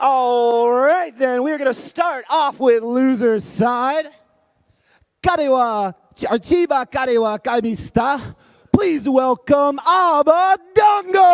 All right, then we're going to start off with loser's side. Karewa, Chiba Karewa Kamista. Please welcome Abadango.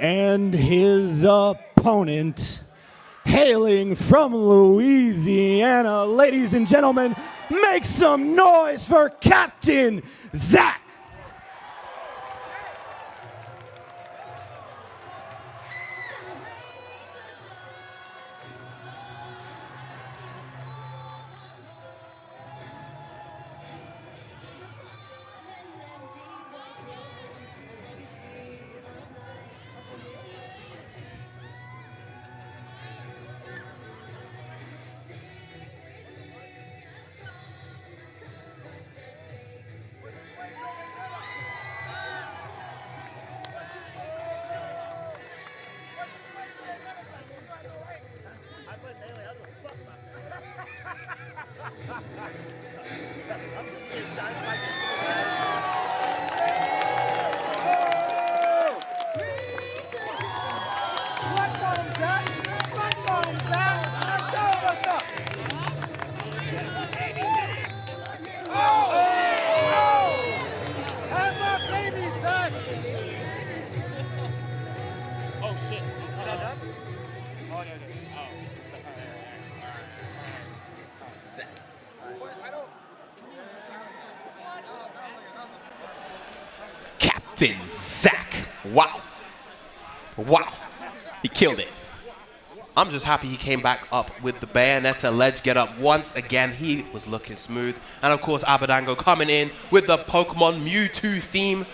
And his opponent, hailing from Louisiana, ladies and gentlemen, make some noise for Captain Zack. Captain Zack. Wow. Wow. He killed it. I'm just happy he came back up with the Bayonetta ledge get up once again. He was looking smooth. And of course, Abadango coming in with the Pokemon Mewtwo theme.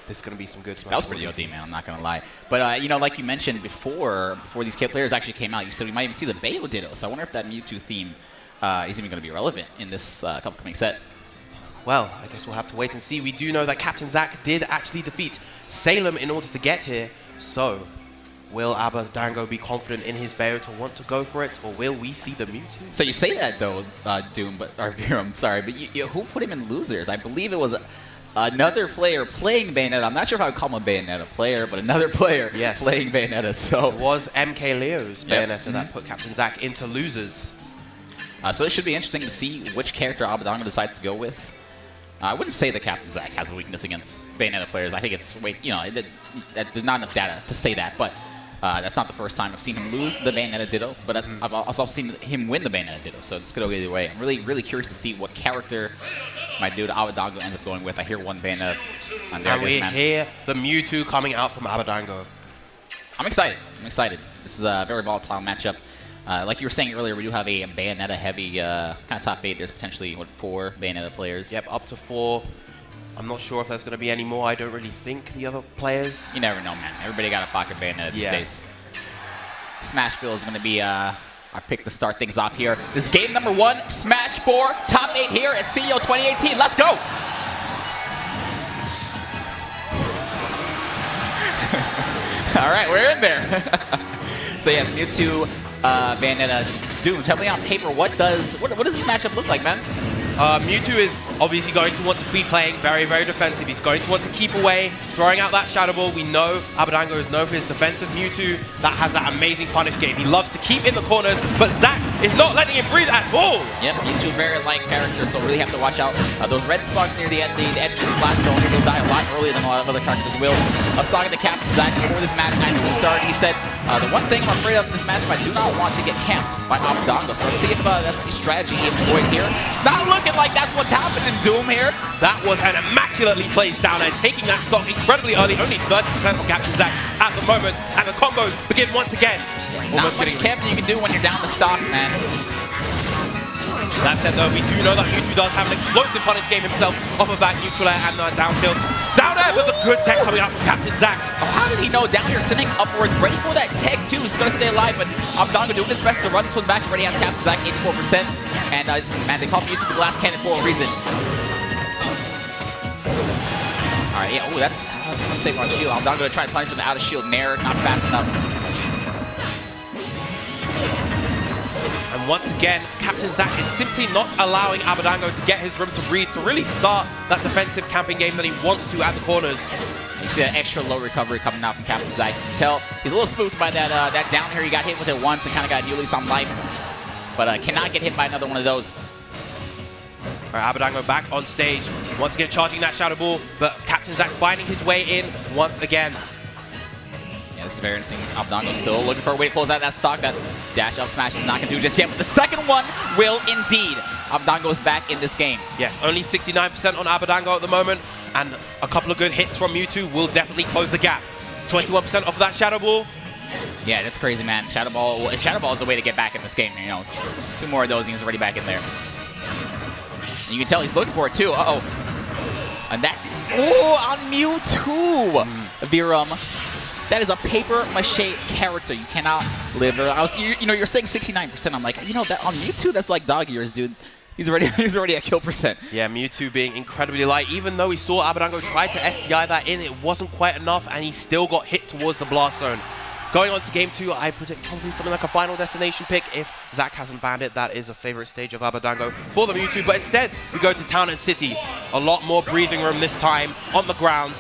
This is going to be some good stuff. That was pretty OD, man. I'm not going to lie. But, you know, like you mentioned before these players actually came out, you said we might even see the Bayo Ditto. So I wonder if that Mewtwo theme is even going to be relevant in this upcoming set. Well, I guess we'll have to wait and see. We do know that Captain Zack did actually defeat Salem in order to get here. So, will Abadango be confident in his Bayo to want to go for it, or will we see the Mewtwo? So you say that, though, Doom, or Virum, sorry, but who put him in losers? I believe it was another player playing Bayonetta. I'm not sure if I would call him a Bayonetta player, but another player playing Bayonetta. So it was MK Leo's Bayonetta that put Captain Zack into losers. So it should be interesting to see which character Abadango decides to go with. I wouldn't say that Captain Zack has a weakness against Bayonetta players. I think it's, there's not enough data to say that, but that's not the first time I've seen him lose the Bayonetta Ditto, but I've also seen him win the Bayonetta Ditto, so it's good to go either way. I'm really, really curious to see what character my dude Abadango ends up going with. I hear one Bayonetta on there. And we hear the Mewtwo coming out from Abadango. I'm excited. This is a very volatile matchup. Like you were saying earlier, we do have a Bayonetta-heavy kind of top 8. There's potentially, 4 Bayonetta players? Yep, up to 4. I'm not sure if there's going to be any more. I don't really think the other players. You never know, man. Everybody got a pocket Bayonetta these days. Smashville is going to be our pick to start things off here. This is game number 1, Smash 4, top 8 here at CEO 2018. Let's go! All right, we're in there. So yes, Mewtwo, Bayonetta. Doom, tell me on paper, what does this matchup look like, man? Mewtwo is obviously going to want to be playing very, very defensive. He's going to want to keep away, throwing out that Shadow Ball. We know Abadango is known for his defensive Mewtwo that has that amazing punish game. He loves to keep in the corners, but Zac is not letting him breathe at all. Yep, Mewtwo very light character, so really have to watch out. Those red sparks near the edge of the blast zone, he'll die a lot earlier than a lot of other characters will. I was talking to Captain Zac before this match actually started. He said, the one thing I'm afraid of in this matchup, I do not want to get camped by Abadango. So let's see if that's the strategy he employs here. It's not looking like that's what's happening, Doom, here. That was an immaculately placed down and taking that stock incredibly early, only 30% from Captain Zac at the moment, and the combos begin once again. Not much camping you can do when you're down the stock, man. That said, though, we do know that Mewtwo does have an explosive punish game himself off of that neutral air and down tilt. Down air with a good tech coming out from Captain Zac. Oh, how did he know down here sitting upwards, ready for that tech too? He's going to stay alive, but Abadango doing his best to run this one back. Already has Captain Zac 84%. And man, they call Mewtwo the last cannon for a reason. Alright, yeah, oh, that's unsafe on shield. Abadango going to try to punish with the out of shield nair, not fast enough. And once again, Captain Zac is simply not allowing Abadango to get his room to breathe, to really start that defensive camping game that he wants to at the corners. You see that extra low recovery coming out from Captain Zac. You can tell he's a little spooked by that that down here. He got hit with it once and kind of got a new lease on life, but cannot get hit by another one of those. All right, Abadango back on stage. Once again, charging that Shadow Ball, but Captain Zac finding his way in once again. Yeah, this is very interesting. Abadango still looking for a way to close out that stock. That dash up smash is not going to do just yet, but the second one will indeed. Abadango is back in this game. Yes, only 69% on Abadango at the moment, and a couple of good hits from Mewtwo will definitely close the gap. 21% off of that Shadow Ball. Yeah, that's crazy, man. Shadow Ball is the way to get back in this game. You know, 2 more of those and he's already back in there. And you can tell he's looking for it too. Uh-oh. And that is, on Mewtwo. Virum. That is a paper mache character. You cannot live. You're saying 69%. I'm like, that on Mewtwo, that's like dog years, dude. He's already at kill percent. Yeah, Mewtwo being incredibly light. Even though we saw Abadango try to STI that in, it wasn't quite enough, and he still got hit towards the blast zone. Going on to game 2, I predict probably something like a final destination pick. If Zac hasn't banned it, that is a favorite stage of Abadango for the Mewtwo. But instead, we go to Town and City. A lot more breathing room this time on the ground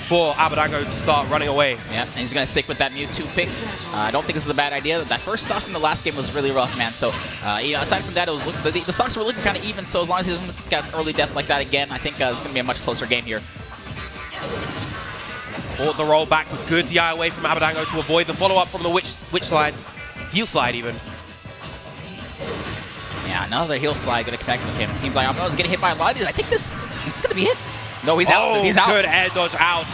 for Abadango to start running away. Yeah, and he's going to stick with that Mewtwo pick. I don't think this is a bad idea. That first stock from the last game was really rough, man. So, aside from that, it was the stocks were looking kind of even. So as long as he doesn't get early death like that again, I think it's going to be a much closer game here. For the roll back with good DI away from Abadango to avoid the follow-up from the witch slide. Heel slide, even. Yeah, another heel slide going to connect with him. It seems like Abadango's getting hit by a lot of these. I think this is going to be hit. No, he's out. He's out. Good air dodge out.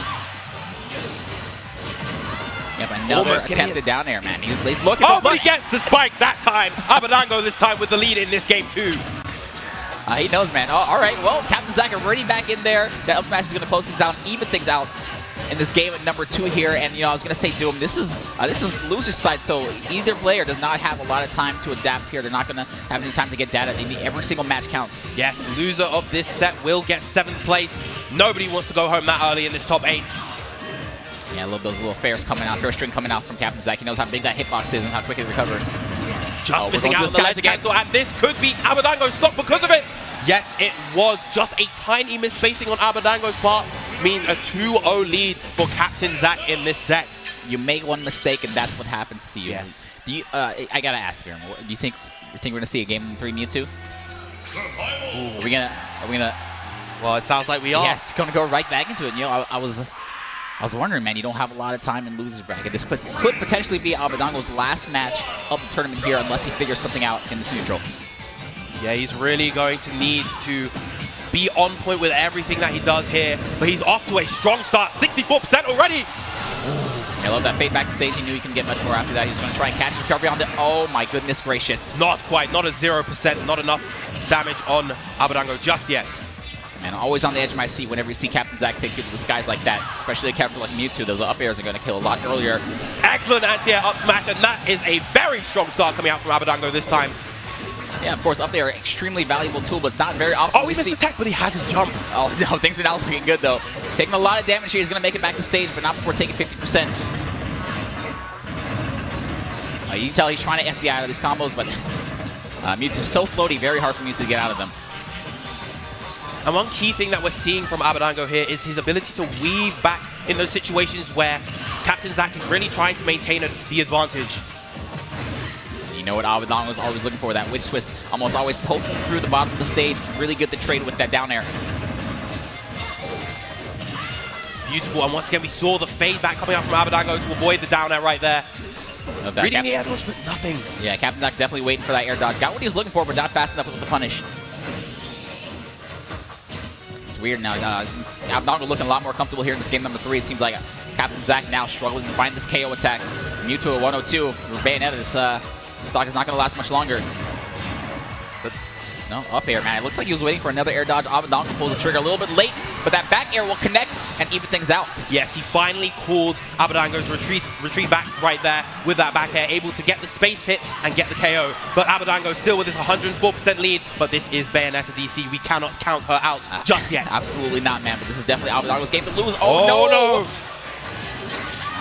Yep, another attempted down air, man. He's looking. Oh, but he gets the spike that time. Abadango this time with the lead in this game too. He knows, man. Oh, all right, well, Captain Zac already back in there. That up smash is going to close things out, even things out in this game at number 2 here. And, I was going to say, Doom, this is loser's side, so either player does not have a lot of time to adapt here. They're not going to have any time to get data. Every single match counts. Yes, loser of this set will get 7th place. Nobody wants to go home that early in this top 8. Yeah, I love those little fair string coming out from Captain Zac. He knows how big that hitbox is and how quick it recovers. Just missing out on the ledge cancel, and this could be Abadango's stock because of it. Yes, it was just a tiny misspacing on Abadango's part. Means a 2-0 lead for Captain Zac in this set. You make one mistake, and that's what happens to you. Yes. I gotta ask here. Do you think we're gonna see a game 3 Mewtwo? Are we gonna? Well, it sounds like we are. Yes, gonna go right back into it. I was wondering, man. You don't have a lot of time in losers bracket. This could potentially be Abadango's last match of the tournament here, unless he figures something out in this neutral. Yeah, he's really going to need to be on point with everything that he does here. But he's off to a strong start, 64% already. I love that fade back to stage. He knew he can get much more after that. He's going to try and catch the recovery on the... Oh my goodness gracious. Not quite, not a 0%, not enough damage on Abadango just yet. Man, always on the edge of my seat whenever you see Captain Zac take you to the skies like that. Especially a character like Mewtwo. Those up airs are going to kill a lot earlier. Excellent anti-air up smash, and that is a very strong start coming out from Abadango this time. Yeah, of course, up there, extremely valuable tool, but not very often. Oh, he missed the tech, but he has his jump. Oh, no, things are not looking good, though. Taking a lot of damage here. He's going to make it back to stage, but not before taking 50%. You can tell he's trying to SDI out of these combos, but Mewtwo's so floaty, very hard for Mewtwo to get out of them. And one key thing that we're seeing from Abadango here is his ability to weave back in those situations where Captain Zack is really trying to maintain the advantage. You know what Abadango was always looking for, that witch twist, almost always poking through the bottom of the stage. Really good to trade with that down air. Beautiful, and once again we saw the fade back coming out from Abadango to avoid the down air right there. Reading the air dodge, but nothing. Yeah, Captain Zack definitely waiting for that air dodge. Got what he was looking for, but not fast enough with the punish. It's weird now. Abadango looking a lot more comfortable here in this game number 3. It seems like Captain Zack now struggling to find this KO attack. Mewtwo at 102 with Bayonetta. This stock is not going to last much longer. But no, up air, man. It looks like he was waiting for another air dodge. Abadango pulls the trigger a little bit late, but that back air will connect and even things out. Yes, he finally called Abadango's retreat back right there with that back air, able to get the space hit and get the KO. But Abadango still with his 104% lead, but this is Bayonetta DC. We cannot count her out just yet. Absolutely not, man, but this is definitely Abadango's game to lose. Oh, no!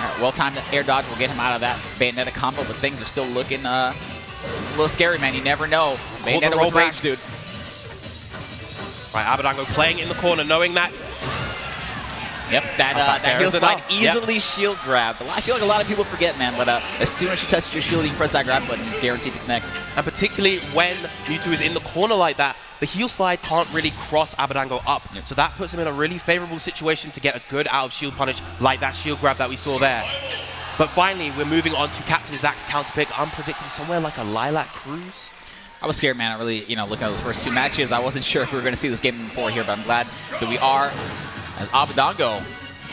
All right, well-timed air dodge will get him out of that Bayonetta combo, but things are still looking a little scary, man. You never know. Bayonetta with rage, dude. Right, Abadango playing in the corner, knowing that. Yep, that heel slide easily shield grabbed. I feel like a lot of people forget, man, but as soon as you touch your shield, you press that grab button, it's guaranteed to connect. And particularly when Mewtwo is in the corner like that, the heel slide can't really cross Abadango up. Yep. So that puts him in a really favorable situation to get a good out of shield punish like that shield grab that we saw there. But finally, we're moving on to Captain Zack's counter pick. I'm predicting somewhere like a Lilac Cruise. I was scared, man. I really, looking at those first 2 matches, I wasn't sure if we were going to see this game before here, but I'm glad that we are. As Abadango,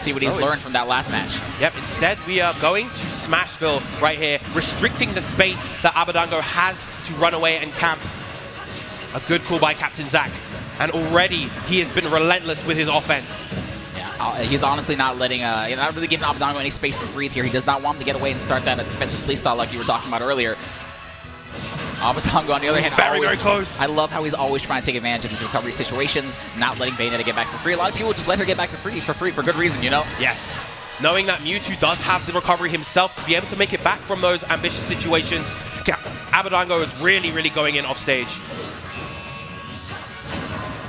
see what he's learned from that last match. Yep, instead we are going to Smashville right here, restricting the space that Abadango has to run away and camp. A good call by Captain Zack. And already he has been relentless with his offense. Yeah, he's honestly not letting, not really giving Abadango any space to breathe here. He does not want him to get away and start that defensive play style like you were talking about earlier. Abadango, on the other hand, very close. I love how he's always trying to take advantage of his recovery situations, not letting Bayonetta get back for free. A lot of people just let her get back for free for good reason, you know? Yes. Knowing that Mewtwo does have the recovery himself to be able to make it back from those ambitious situations, Abadango is really, really going in off stage.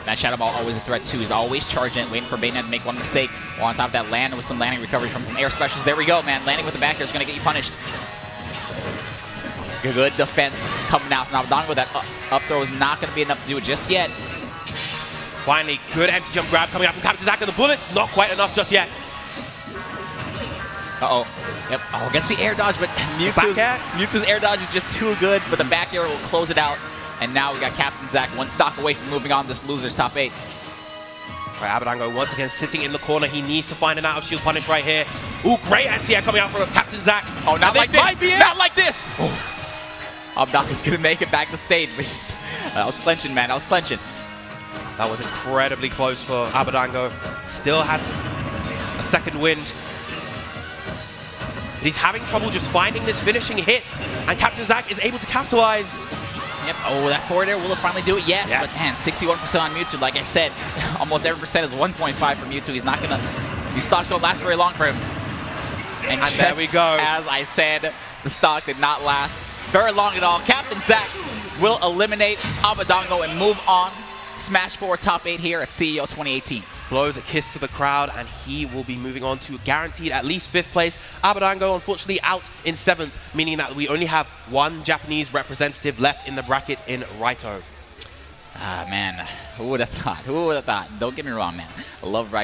That Shadow Ball always a threat too. He's always charging it, waiting for Bayonetta to make one mistake. While on top of that, land with some landing recovery from air specials. There we go, man. Landing with the back air is going to get you punished. Good defense coming out from Abadango. That up throw is not going to be enough to do it just yet. Finally, good empty jump grab coming out from Captain Zack, and the bullets not quite enough just yet. Uh-oh. Yep. Oh, gets the air dodge, but Mewtwo's air dodge is just too good, but the back air will close it out. And now we got Captain Zack one stock away from moving on this loser's top 8. Right, Abadango once again sitting in the corner. He needs to find an out of shield punish right here. Ooh, great anti-air coming out from Captain Zack. Oh, not like this. Not like this. Oh. Abadango's going to make it back to stage, but I was clenching, man. I was clenching. That was incredibly close for Abadango. Still has a second wind. But he's having trouble just finding this finishing hit, and Captain Zack is able to capitalize. Yep. Oh, that forward air will finally do it. Yes. But man, 61% on Mewtwo. Like I said, almost every percent is 1.5 for Mewtwo. He's not gonna. These stocks don't last very long for him. And there we go. As I said, the stock did not last very long at all. Captain Zack will eliminate Abadango and move on. Smash 4 top 8 here at CEO 2018. Blows a kiss to the crowd, and he will be moving on to guaranteed at least 5th place. Abadango, unfortunately, out in 7th, meaning that we only have one Japanese representative left in the bracket in Raito. Ah, man. Who would have thought? Who would have thought? Don't get me wrong, man. I love Raito.